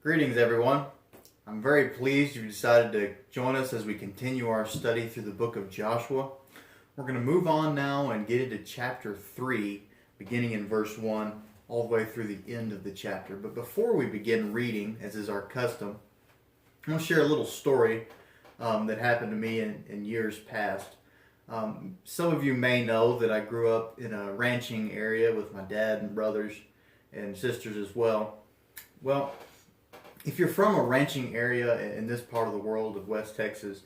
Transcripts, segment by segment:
Greetings, everyone. I'm very pleased you decided to join us as we continue our study through the book of Joshua. We're going to move on now and get into chapter 3, beginning in verse 1, all the way through the end of the chapter. But before we begin reading, as is our custom, I want to share a little story that happened to me in years past. Some of you may know that I grew up in a ranching area with my dad and brothers and sisters as well. Well, if you're from a ranching area in this part of the world of West Texas,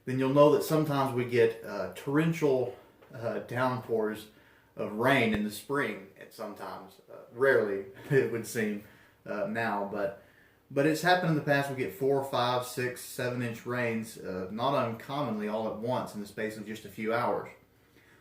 then you'll know that sometimes we get torrential downpours of rain in the spring. And sometimes, rarely it would seem now, but it's happened in the past. We get 4, 5, 6, 7-inch rains, not uncommonly all at once in the space of just a few hours.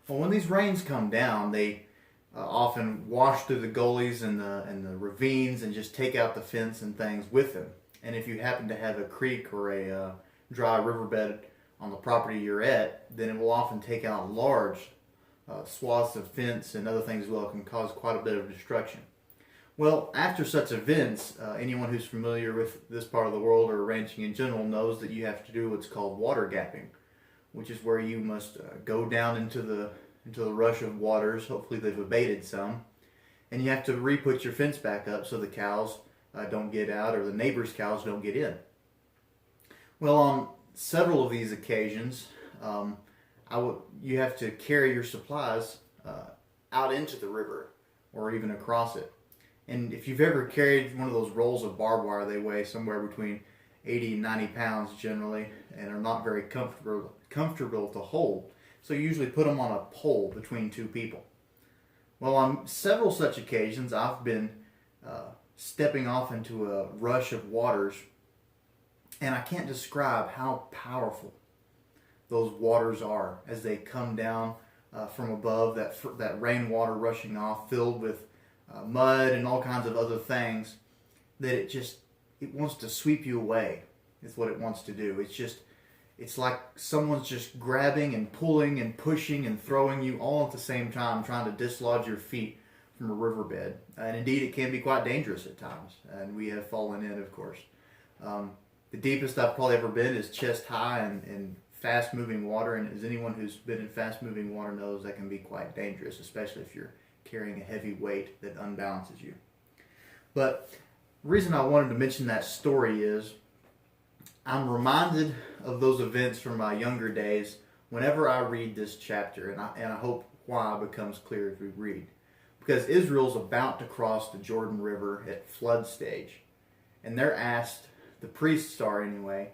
Well, when these rains come down, they often wash through the gullies and the ravines and just take out the fence and things with them. And if you happen to have a creek or a dry riverbed on the property you're at, then it will often take out large swaths of fence and other things as well. It can cause quite a bit of destruction. Well, after such events, anyone who's familiar with this part of the world or ranching in general knows that you have to do what's called water gapping, which is where you must go down into the rush of waters. Hopefully they've abated some, and you have to re-put your fence back up so the cows don't get out or the neighbors' cows don't get in. Well, on several of these occasions, you have to carry your supplies out into the river or even across it. And if you've ever carried one of those rolls of barbed wire, they weigh somewhere between 80 and 90 pounds generally and are not very comfortable to hold. So you usually put them on a pole between two people. Well, on several such occasions, I've been stepping off into a rush of waters, and I can't describe how powerful those waters are as they come down from above, that rainwater rushing off, filled with mud and all kinds of other things, that it wants to sweep you away, is what it wants to do. It's like someone's just grabbing and pulling and pushing and throwing you all at the same time, trying to dislodge your feet from a riverbed. And indeed, it can be quite dangerous at times. And we have fallen in, of course. The deepest I've probably ever been is chest high in fast-moving water. And as anyone who's been in fast-moving water knows, that can be quite dangerous, especially if you're carrying a heavy weight that unbalances you. But the reason I wanted to mention that story is I'm reminded of those events from my younger days whenever I read this chapter, and I hope why becomes clear as we read. Because Israel's about to cross the Jordan River at flood stage, and they're asked, the priests are anyway,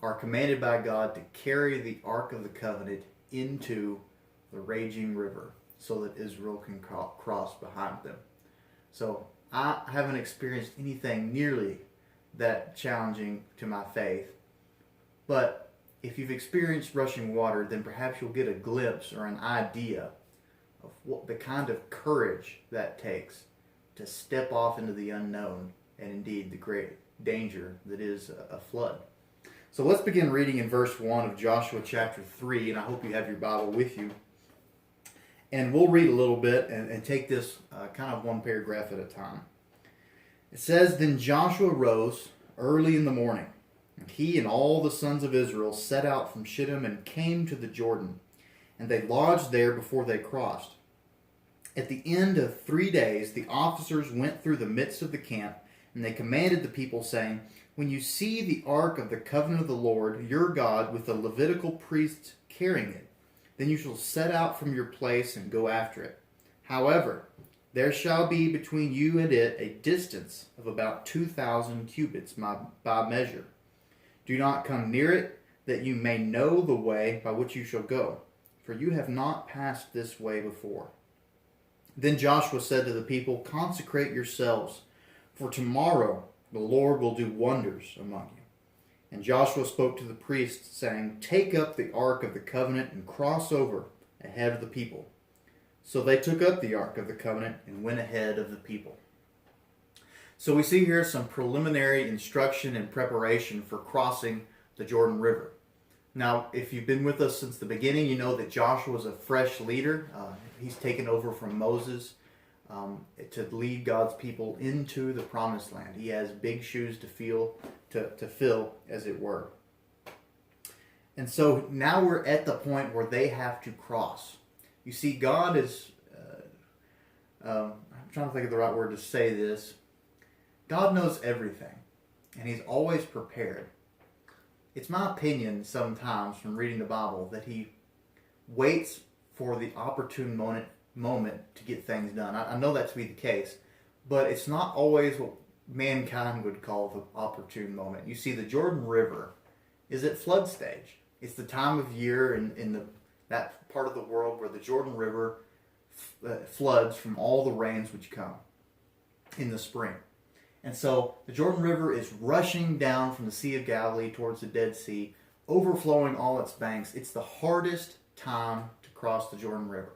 are commanded by God to carry the Ark of the Covenant into the raging river so that Israel can cross behind them. So I haven't experienced anything nearly that challenging to my faith. But if you've experienced rushing water, then perhaps you'll get a glimpse or an idea of what the kind of courage that takes to step off into the unknown and indeed the great danger that is a flood. So let's begin reading in verse 1 of Joshua chapter 3, and I hope you have your Bible with you. And we'll read a little bit and take this kind of one paragraph at a time. It says, "Then Joshua rose early in the morning, and he and all the sons of Israel set out from Shittim and came to the Jordan, and they lodged there before they crossed. At the end of 3 days, the officers went through the midst of the camp, and they commanded the people, saying, 'When you see the ark of the covenant of the Lord your God with the Levitical priests carrying it, then you shall set out from your place and go after it. However, there shall be between you and it a distance of about 2,000 cubits by measure. Do not come near it, that you may know the way by which you shall go, for you have not passed this way before.' Then Joshua said to the people, 'Consecrate yourselves, for tomorrow the Lord will do wonders among you.' And Joshua spoke to the priests, saying, 'Take up the ark of the covenant and cross over ahead of the people.' So they took up the ark of the covenant and went ahead of the people." So we see here some preliminary instruction and preparation for crossing the Jordan River. Now, if you've been with us since the beginning, you know that Joshua is a fresh leader. He's taken over from Moses to lead God's people into the promised land. He has big shoes to fill, as it were. And so now we're at the point where they have to cross. You see, God is, I'm trying to think of the right word to say this. God knows everything, and He's always prepared. It's my opinion sometimes from reading the Bible that He waits for the opportune moment to get things done. I know that to be the case, but it's not always what mankind would call the opportune moment. You see, the Jordan River is at flood stage. It's the time of year in that part of the world where the Jordan River floods from all the rains which come in the spring. And so the Jordan River is rushing down from the Sea of Galilee towards the Dead Sea, overflowing all its banks. It's the hardest time to cross the Jordan River.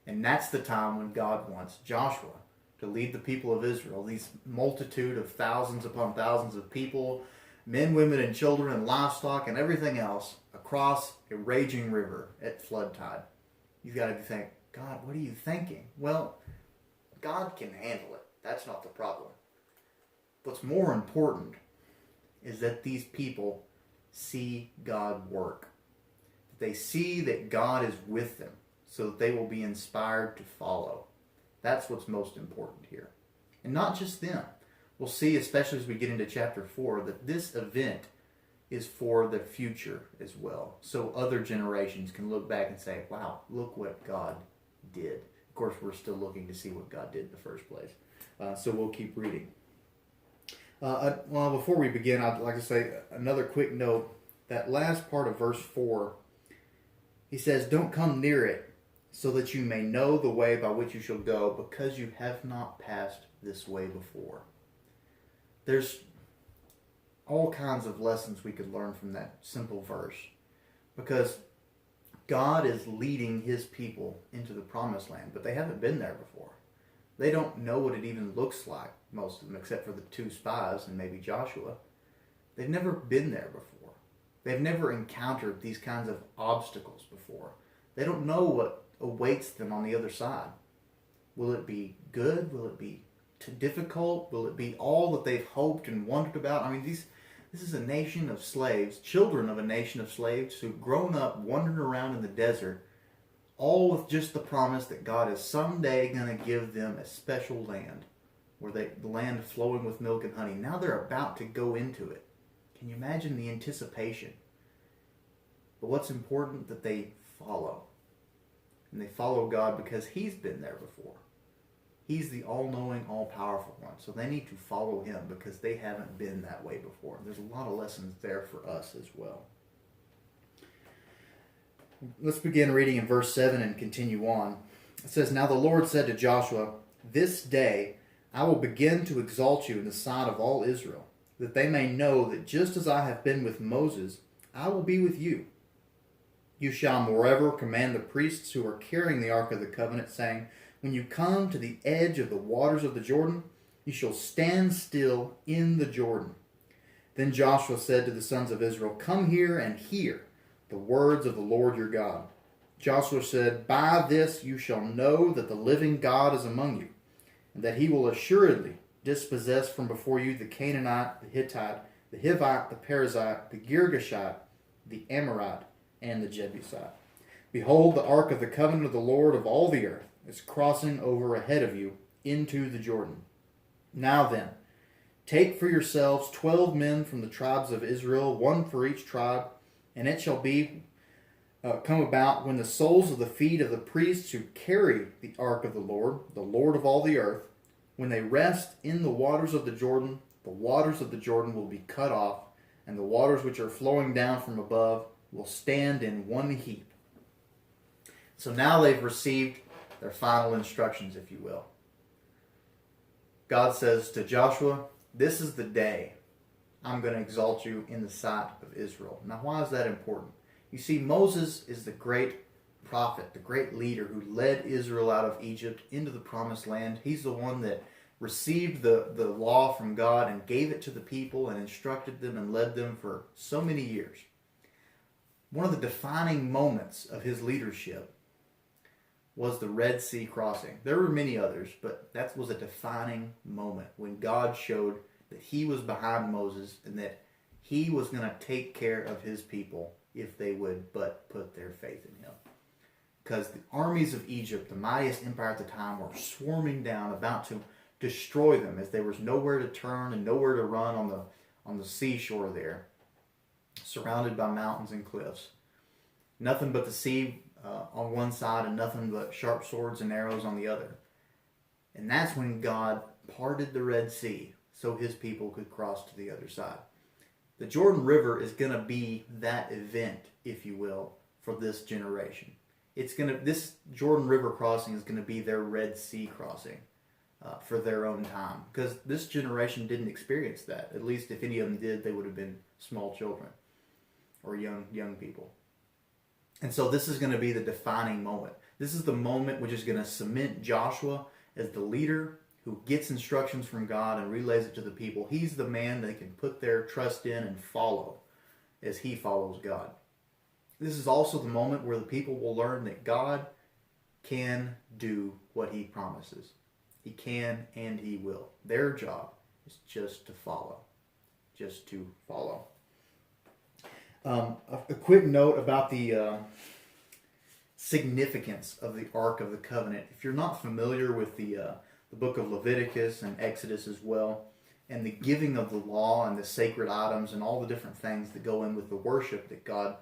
And that's the time when God wants Joshua to lead the people of Israel, these multitude of thousands upon thousands of people, men, women, and children, and livestock, and everything else, across a raging river at flood tide. You've got to think, God, what are you thinking? Well, God can handle it. That's not the problem. What's more important is that these people see God work. They see that God is with them so that they will be inspired to follow. That's what's most important here. And not just them. We'll see, especially as we get into chapter 4, that this event is for the future as well. So other generations can look back and say, wow, look what God did. Of course, we're still looking to see what God did in the first place. So we'll keep reading. Well, before we begin, I'd like to say another quick note. That last part of verse 4, he says, don't come near it, so that you may know the way by which you shall go, because you have not passed this way before. There's all kinds of lessons we could learn from that simple verse, because God is leading His people into the promised land, but they haven't been there before. They don't know what it even looks like, most of them, except for the 2 spies and maybe Joshua. They've never been there before. They've never encountered these kinds of obstacles before. They don't know what awaits them on the other side. Will it be good? Will it be too difficult? Will it be all that they've hoped and wondered about? I mean, this is a nation of slaves, children of a nation of slaves who've grown up wandering around in the desert, all with just the promise that God is someday going to give them a special land, the land flowing with milk and honey. Now they're about to go into it. Can you imagine the anticipation? But what's important, that they follow. And they follow God because He's been there before. He's the all-knowing, all-powerful one. So they need to follow Him because they haven't been that way before. There's a lot of lessons there for us as well. Let's begin reading in verse 7 and continue on. It says, now the Lord said to Joshua, this day I will begin to exalt you in the sight of all Israel, that they may know that just as I have been with Moses, I will be with you. You shall moreover command the priests who are carrying the ark of the covenant, saying, when you come to the edge of the waters of the Jordan, you shall stand still in the Jordan. Then Joshua said to the sons of Israel, come here and hear the words of the Lord your God. Joshua said, by this you shall know that the living God is among you, and that He will assuredly dispossess from before you the Canaanite, the Hittite, the Hivite, the Perizzite, the Girgashite, the Amorite, and the Jebusite. Behold, the ark of the covenant of the Lord of all the earth is crossing over ahead of you into the Jordan. Now then, take for yourselves 12 men from the tribes of Israel, one for each tribe, and it shall be come about when the soles of the feet of the priests who carry the ark of the Lord of all the earth, when they rest in the waters of the Jordan will be cut off, and the waters which are flowing down from above will stand in one heap. So now they've received their final instructions, if you will. God says to Joshua, this is the day I'm going to exalt you in the sight of Israel. Now, why is that important? You see, Moses is the great prophet, the great leader who led Israel out of Egypt into the promised land. He's the one that received the law from God and gave it to the people and instructed them and led them for so many years. One of the defining moments of his leadership was the Red Sea crossing. There were many others, but that was a defining moment when God showed that he was behind Moses and that he was going to take care of his people if they would but put their faith in him. Because the armies of Egypt, the mightiest empire at the time, were swarming down, about to destroy them, as there was nowhere to turn and nowhere to run on the seashore there, surrounded by mountains and cliffs. Nothing but the sea on one side and nothing but sharp swords and arrows on the other. And that's when God parted the Red Sea so his people could cross to the other side. The Jordan River is going to be that event, if you will, for this generation. This Jordan River crossing is going to be their Red Sea crossing for their own time, because this generation didn't experience that. At least if any of them did, they would have been small children or young people. And so this is going to be the defining moment. This is the moment which is going to cement Joshua as the leader who gets instructions from God and relays it to the people. He's the man they can put their trust in and follow as he follows God. This is also the moment where the people will learn that God can do what he promises. He can and he will. Their job is just to follow. Just to follow. A quick note about the significance of the Ark of the Covenant. If you're not familiar with the book of Leviticus and Exodus as well, and the giving of the law and the sacred items and all the different things that go in with the worship that God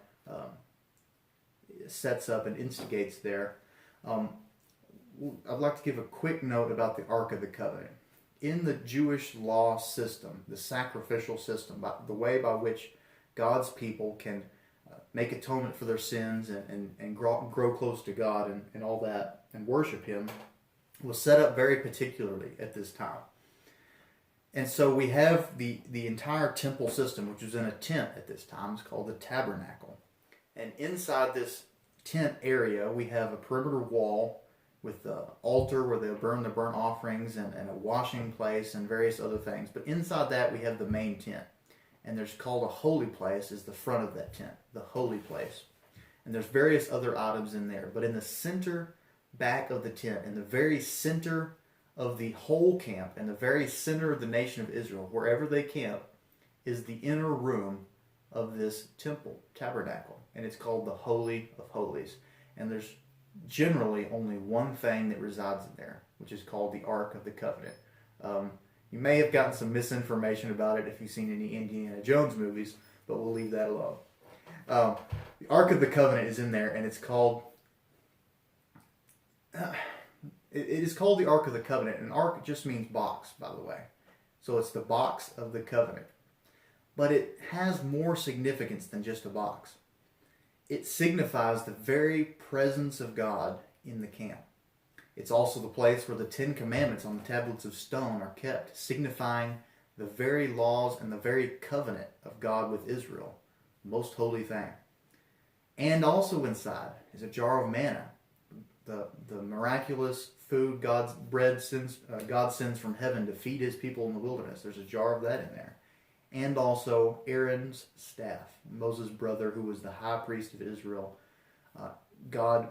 sets up and instigates there, I'd like to give a quick note about the Ark of the Covenant. In the Jewish law system, the sacrificial system, the way by which God's people can make atonement for their sins and grow close to God and all that and worship him, was set up very particularly at this time. And so we have the entire temple system, which was in a tent at this time. It's called the tabernacle. And inside this tent area, we have a perimeter wall with the altar where they'll burn the burnt offerings and a washing place and various other things. But inside that, we have the main tent. And there's called a holy place is the front of that tent, the holy place. And there's various other items in there. But in the center back of the tent, in the very center of the whole camp, in the very center of the nation of Israel, wherever they camp, is the inner room of this temple, tabernacle. And it's called the Holy of Holies. And there's generally only one thing that resides in there, which is called the Ark of the Covenant. You may have gotten some misinformation about it if you've seen any Indiana Jones movies, but we'll leave that alone. The Ark of the Covenant is in there, and it's called... it is called the Ark of the Covenant, and Ark just means box, by the way. So it's the box of the covenant. But it has more significance than just a box. It signifies the very presence of God in the camp. It's also the place where the Ten Commandments on the tablets of stone are kept, signifying the very laws and the very covenant of God with Israel, the most holy thing. And also inside is a jar of manna, the miraculous food God sends from heaven to feed his people in the wilderness. There's a jar of that in there. And also Aaron's staff, Moses' brother, who was the high priest of Israel. God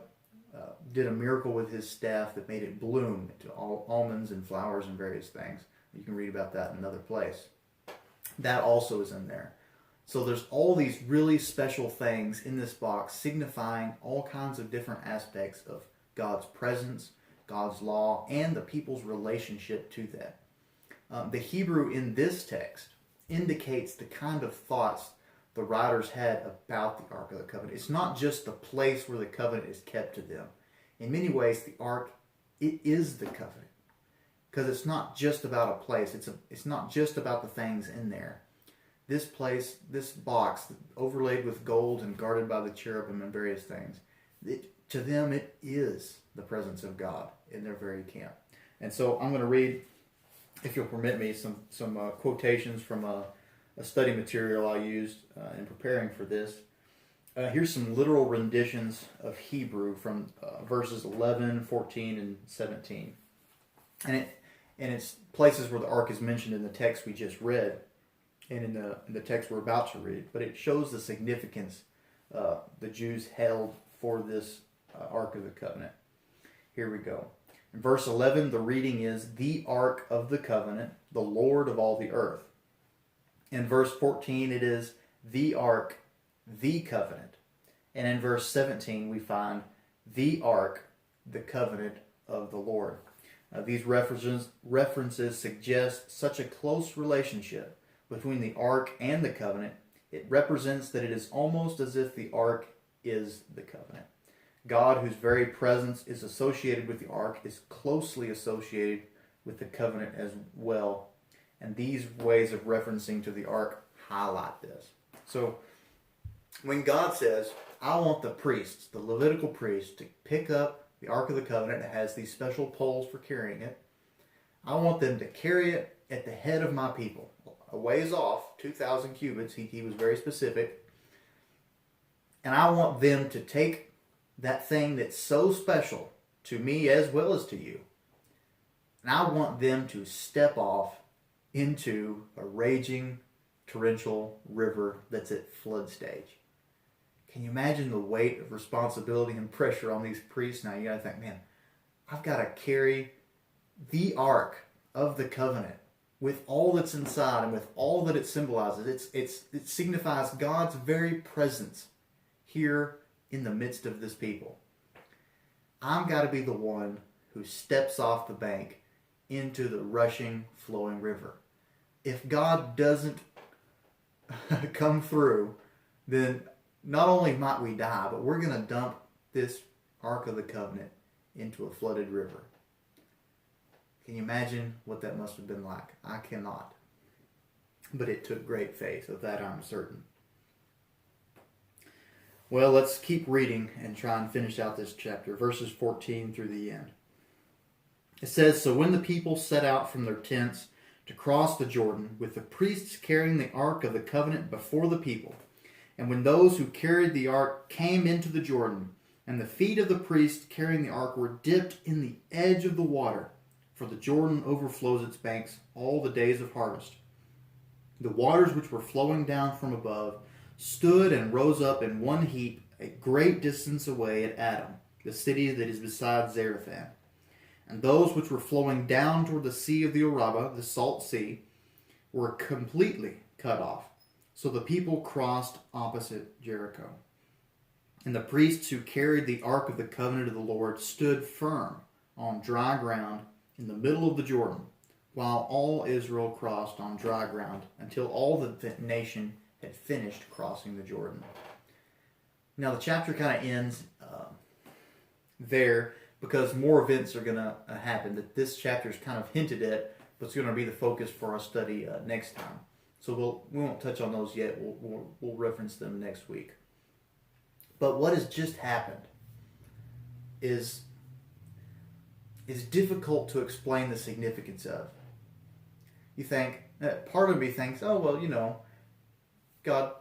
did a miracle with his staff that made it bloom into almonds and flowers and various things. You can read about that in another place. That also is in there. So there's all these really special things in this box signifying all kinds of different aspects of God's presence, God's law, and the people's relationship to that. The Hebrew in this text indicates the kind of thoughts the writers had about the Ark of the Covenant. It's not just the place where the covenant is kept to them. In many ways, the Ark, it is the covenant. Because it's not just about a place. It's not just about the things in there. This place, this box, overlaid with gold and guarded by the cherubim and various things, to them it is the presence of God in their very camp. And so I'm going to read, if you'll permit me, some quotations from a study material I used in preparing for this. Here's some literal renditions of Hebrew from verses 11, 14, and 17. And it's places where the ark is mentioned in the text we just read and in the text we're about to read. But it shows the significance the Jews held for this Ark of the Covenant. Here we go. In verse 11, the reading is, the Ark of the Covenant, the Lord of all the earth. In verse 14, it is, the Ark, the Covenant. And in verse 17, we find, the Ark, the Covenant of the Lord. These references suggest such a close relationship between the Ark and the Covenant. It represents that it is almost as if the Ark is the Covenant. God, whose very presence is associated with the Ark, is closely associated with the Covenant as well. And these ways of referencing to the Ark highlight this. So, when God says, I want the priests, the Levitical priests, to pick up the Ark of the Covenant, it has these special poles for carrying it. I want them to carry it at the head of my people. A ways off, 2,000 cubits, he was very specific. And I want them to take that thing that's so special to me as well as to you. And I want them to step off into a raging torrential river that's at flood stage. Can you imagine the weight of responsibility and pressure on these priests? Now you got to think, man, I've got to carry the Ark of the Covenant with all that's inside and with all that it symbolizes. It signifies God's very presence here in the midst of this people. I've got to be the one who steps off the bank into the rushing, flowing river. If God doesn't come through, then not only might we die, but we're going to dump this Ark of the Covenant into a flooded river. Can you imagine what that must have been like? I cannot. But it took great faith, of that I'm certain. Well, let's keep reading and try and finish out this chapter, verses 14 through the end. It says, So when the people set out from their tents to cross the Jordan, with the priests carrying the Ark of the Covenant before the people, and when those who carried the Ark came into the Jordan, and the feet of the priests carrying the Ark were dipped in the edge of the water, for the Jordan overflows its banks all the days of harvest, the waters which were flowing down from above stood and rose up in one heap a great distance away at Adam, the city that is beside Zarethan. And those which were flowing down toward the sea of the Arabah, the salt sea, were completely cut off. So the people crossed opposite Jericho. And the priests who carried the Ark of the Covenant of the Lord stood firm on dry ground in the middle of the Jordan, while all Israel crossed on dry ground until all the nation had finished crossing the Jordan. Now the chapter kind of ends there because more events are going to happen that this chapter is kind of hinted at, but it's going to be the focus for our study next time. So we won't touch on those yet. We'll reference them next week. But what has just happened is difficult to explain the significance of. You think, part of me thinks, oh, well, God,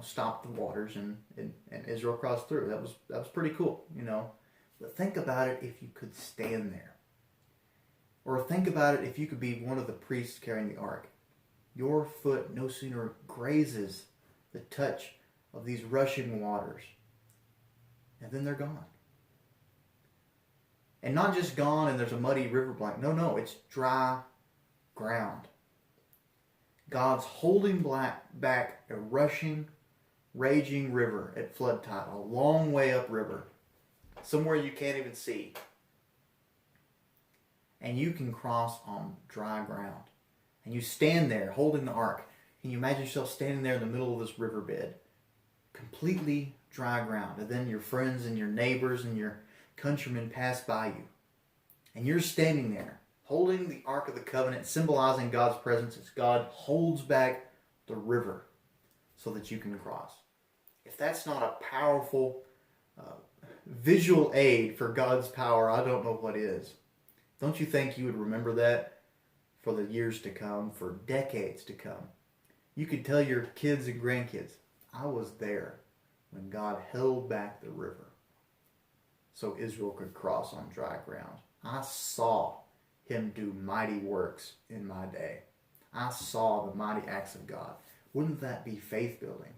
stopped the waters and Israel crossed through. That was pretty cool, But think about it if you could stand there. Or think about it if you could be one of the priests carrying the ark. Your foot no sooner grazes the touch of these rushing waters, and then they're gone. And not just gone and there's a muddy river blank. No, it's dry ground. God's holding back a rushing, raging river at flood tide, a long way upriver, somewhere you can't even see. And you can cross on dry ground. And you stand there holding the ark. Can you imagine yourself standing there in the middle of this riverbed, completely dry ground, and then your friends and your neighbors and your countrymen pass by you, and you're standing there holding the Ark of the Covenant, symbolizing God's presence as God holds back the river so that you can cross. If that's not a powerful visual aid for God's power, I don't know what is. Don't you think you would remember that for the years to come, for decades to come? You could tell your kids and grandkids, I was there when God held back the river so Israel could cross on dry ground. I saw him do mighty works in my day. I saw the mighty acts of God. Wouldn't that be faith building?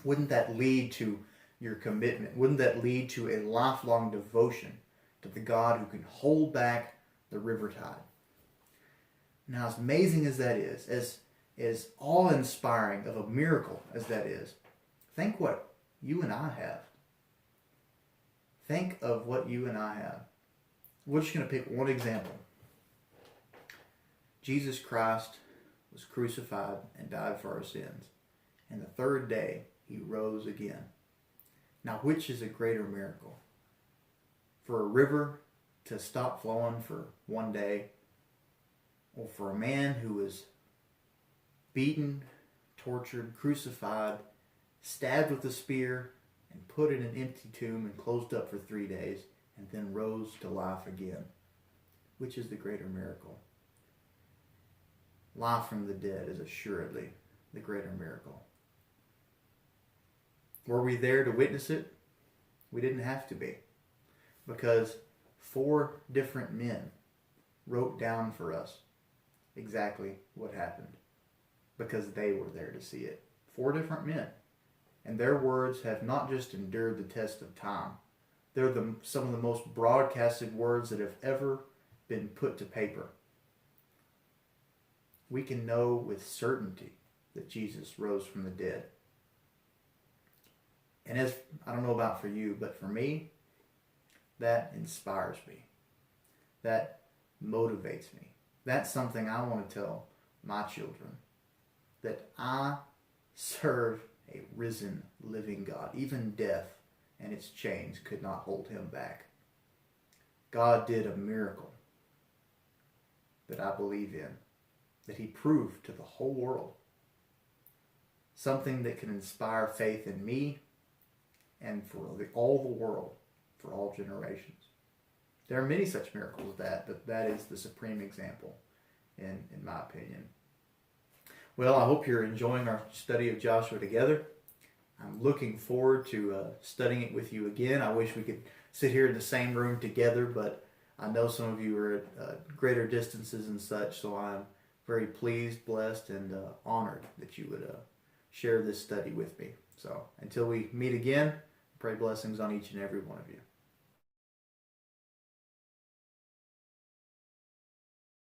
Wouldn't that lead to your commitment? Wouldn't that lead to a lifelong devotion to the God who can hold back the river tide. Now, as amazing as that is, as awe-inspiring of a miracle as that is, think what you and I have. Think of what you and I have. We're just going to pick one example. Jesus Christ was crucified and died for our sins. And the third day, he rose again. Now, which is a greater miracle? For a river to stop flowing for one day, or for a man who was beaten, tortured, crucified, stabbed with a spear, and put in an empty tomb and closed up for 3 days, and then rose to life again? Which is the greater miracle? Life from the dead is assuredly the greater miracle. Were we there to witness it? We didn't have to be, because 4 different men wrote down for us exactly what happened, because they were there to see it. 4 different men. And their words have not just endured the test of time. They're some of the most broadcasted words that have ever been put to paper. We can know with certainty that Jesus rose from the dead. And as, I don't know about for you, but for me, that inspires me. That motivates me. That's something I want to tell my children. That I serve a risen, living God. Even death and its chains could not hold him back. God did a miracle that I believe in, that he proved to the whole world. Something that can inspire faith in me and for all the world, for all generations. There are many such miracles but that is the supreme example, in my opinion. Well, I hope you're enjoying our study of Joshua together. I'm looking forward to studying it with you again. I wish we could sit here in the same room together, but I know some of you are at greater distances and such, so I'm very pleased, blessed, and honored that you would share this study with me. So until we meet again, pray blessings on each and every one of you.